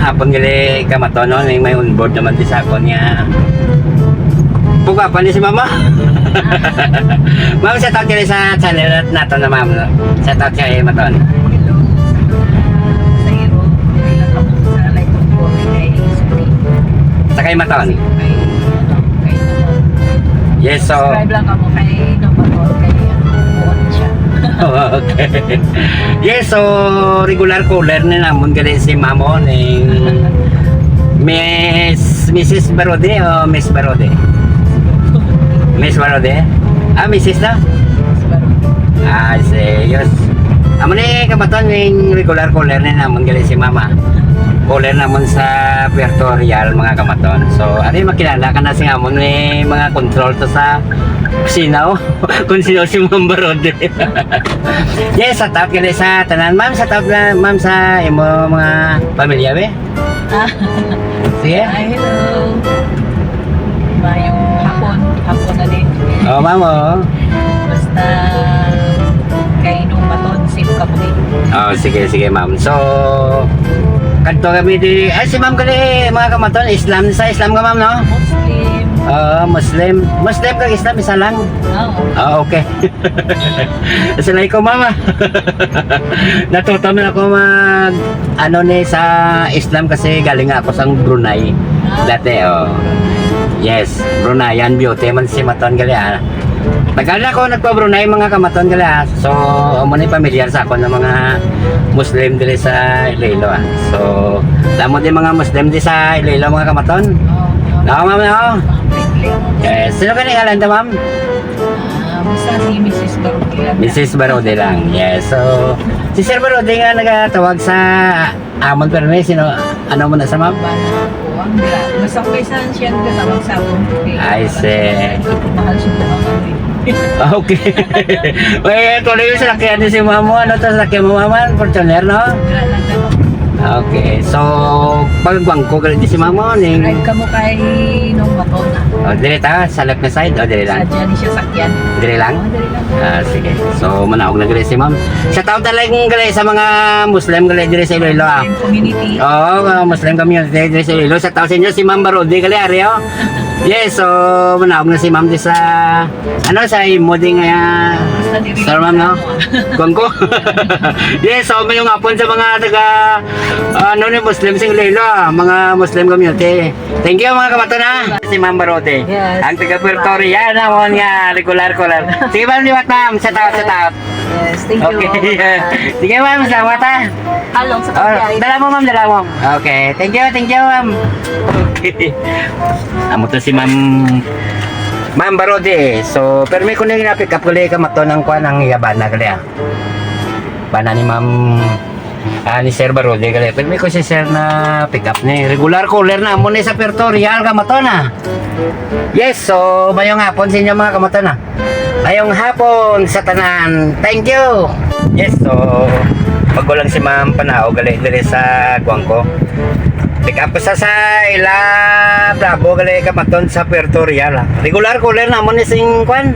hapon gali kamaton no, may onboard naman di sa akon niya. Buka pa ni si mama. Ma'am, sa tawag gali sa channel nato na ma'am. Sa tawag kay maton. Hello. Sa Iro. Ilang ka po sa light of po kay Suki. Sa kay maton. Kay Yes, so subscribe lang ako kay Nomator kay buwan siya. okay. Yes, so regular caller na namon gali si Mamo ning Mrs. Barode o Miss Barode? Miss Barode? Ah, Mrs. na? Ah, yes. Amo ni kabaton ning regular caller na namon gali si Mama. Caller namon sa Puerto Real mga kamaton. So, ari makilala ka na si amon ni mga control to sa kusina kung sino si Ma'am Barode. Yes, sa tawag gali sa tanan ma'am, sa tawag na ma'am sa imo mga pamilya be. Sige. Hi, hello. Mayong hapon na din. Oh, ma'am oh. Basta kay Nomaton safe ka po din. Oh, sige ma'am. So, kanto kami di si ma'am gali mga kamaton Islam sa Islam ka ma'am no? Muslim. Muslim kag Islam isa lang. Oo. Okay. Salay ko mama. Natuto man ako mag ano ni sa Islam kasi galing ako sa Brunei. Dati oh. Yes, Bruneian beauty man si maton gali ah. Tagal na ako nagpa-Brunei mga kamaton gali ah. So, amo ni pamilyar sa ako ng mga Muslim dili sa Iloilo ah. So, damo din mga Muslim di sa Iloilo mga kamaton. No, ma'am, no? Yes. Sino ka ngalan ta, ma'am? Basta si Mrs. Barode lang. Mrs. Barode lang. Yes. So, si Sir Barode nga nagatawag sa amon pero may sino ano mo na sa ma'am? Basta ko kaysa siya kasama sa akong. I see. Mahal siya po Okay. Well, tuloy yung salakyan ni si ma'am mo. Ano to salakyan mo, ma'am? Fortuner, no? Okay. So, pagagwang ko galit si ma'am mo. Subscribe ka mo kay Nomaton. O, dili ta? Sa left na side? O, dili lang? Sadya ni siya sakyan. Dili lang? Dali lang. Ah, sige. So, manawag na gali si ma'am. Sa taon talagang gali sa mga Muslim gali diri sa Iloilo ah. Muslim community. Oo, Muslim community diri sa Iloilo. Sa taon sa inyo si Ma'am Barode gali ari oh. Yes, so manawag na si ma'am di sa ano sa imo di nga Basta diri sir ma'am no? Kuwan ko. Yes, so may yung hapon sa mga taga ano ni Muslim sa Iloilo ah, mga Muslim community. Thank you mga kamaton ha. Si Ma'am Barode. Yes. Ang taga Puerto Rico na nga regular caller. Sige ma'am, liwat ma'am. Sa taot. Yes, thank you. Okay. Sige ma'am, salamat ha. Halong sa Oh, pagkaya. dala mo ma'am. Okay, thank you ma'am. Okay. Amo to si Ma'am Barode. So, pero may kunin na pick up kuli ka mato ng kuan ng Yabana kali ah. Bana ni Ma'am ni Sir Barode kali. Pero may ko si Sir na pick up ni regular caller na mo ni sa Puerto Real ka mato na. Yes, so mayong hapon sa inyo mga kamato na. Mayong hapon sa tanan. Thank you. Yes, so paggulang si Ma'am Panao gali diri sa Guangco. Pick up ko sa ila Bravo gali kamaton sa Puerto Real. Regular caller na mo ni sing kwan.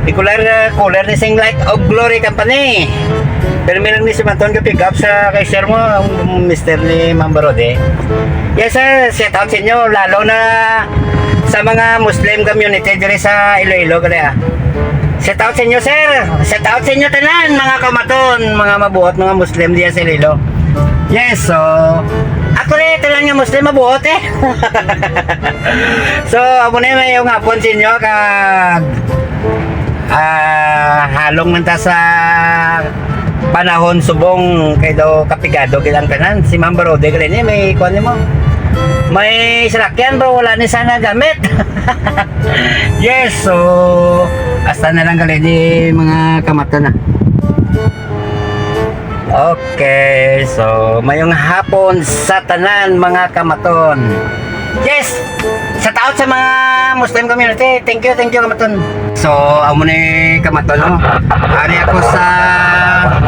Regular caller ni sing Light of Glory Company. Pero may lang ni si Maton ka pick up sa kay Sir mo, ang Mr. ni Ma'am Barode. Yes sir, shout out sa inyo lalo na sa mga Muslim community diri sa Iloilo gali ah. Shout out sa inyo sir. Shout out sa inyo tanan mga kamaton, mga mabuot mga Muslim diya sa Iloilo. Yes, so ako rin tanan nga Muslim mabuot eh. So amo na may yung hapon sa inyo kag halong man ta sa panahon subong kay daw kapigado kilang tanan si Ma'am Barode gali ni may kuan mo. May salakyan ba wala ni sana gamit. Yes, so hasta na lang gali di mga kamata na. Okay, so mayong hapon sa tanan mga kamaton. Yes, sa taot sa mga Muslim community. Thank you kamaton. So amo ni kamaton no. Ari ako sa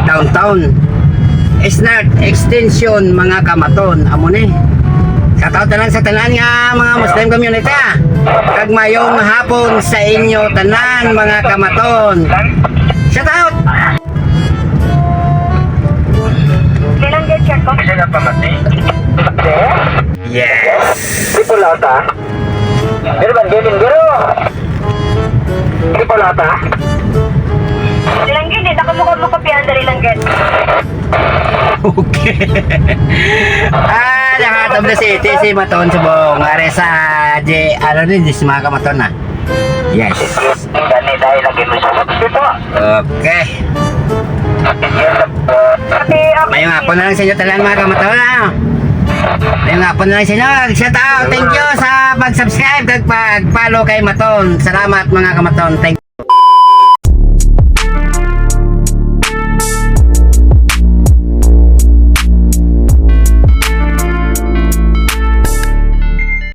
downtown Snart Extension mga kamaton. Amo ni sa taot tanan sa tanan nga mga Muslim community ah. Kag mayong hapon sa inyo tanan mga kamaton. Shout out. Kailan din check ko? Kasi na pamati. Yes. Tripolata. Pero ba din biro? Tripolata. Langgit, hindi ako makapihan dari langgit. Okay. Nakatab na si Maton subong. Are sa ano din, si mga kamaton na. Yes. Gani dahil lagi mo sa dito. Okay. Pati ako. Mayong hapon na lang sa inyo talan mga kamaton na. Mayong hapon na lang sa inyo. Shout out. Thank you sa pag-subscribe kag pag-follow kay Maton. Salamat mga kamaton. Thank